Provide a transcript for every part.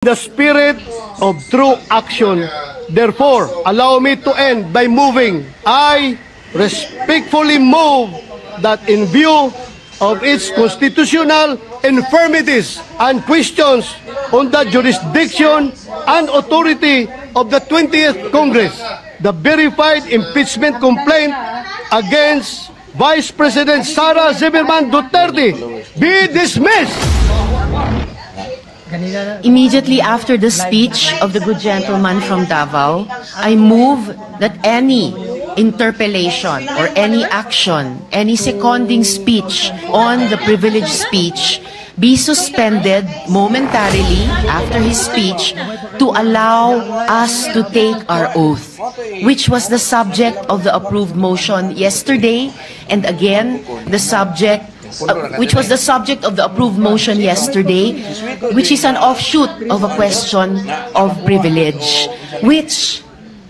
the spirit of true action. Therefore, allow me to end by moving. I respectfully move that in view of its constitutional infirmities and questions on the jurisdiction and authority of the 20th Congress, the verified impeachment complaint against Vice President Sara Zimmerman Duterte be dismissed. Immediately after the speech of the good gentleman from Davao, I move that any interpellation or any action, any seconding speech on the privileged speech be suspended momentarily after his speech to allow us to take our oath, which was the subject of the approved motion yesterday, and again, which was the subject of the approved motion yesterday, which is an offshoot of a question of privilege, which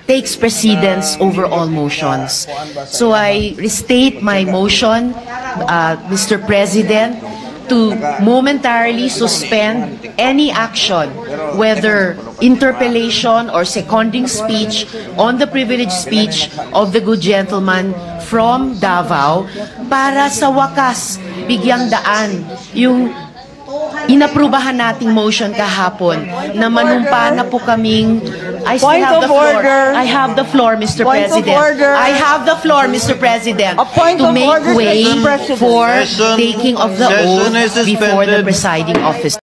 takes precedence over all motions. So I restate my motion, Mr. President, to momentarily suspend any action, whether interpellation or seconding speech on the privileged speech of the good gentleman from Davao, para sa wakas bigyang daan yung inaprubahan nating motion kahapon na manumpa na po kaming I have the floor, Mr. President. I have the floor, Mr. President, to make way for taking of the oath before the presiding officer.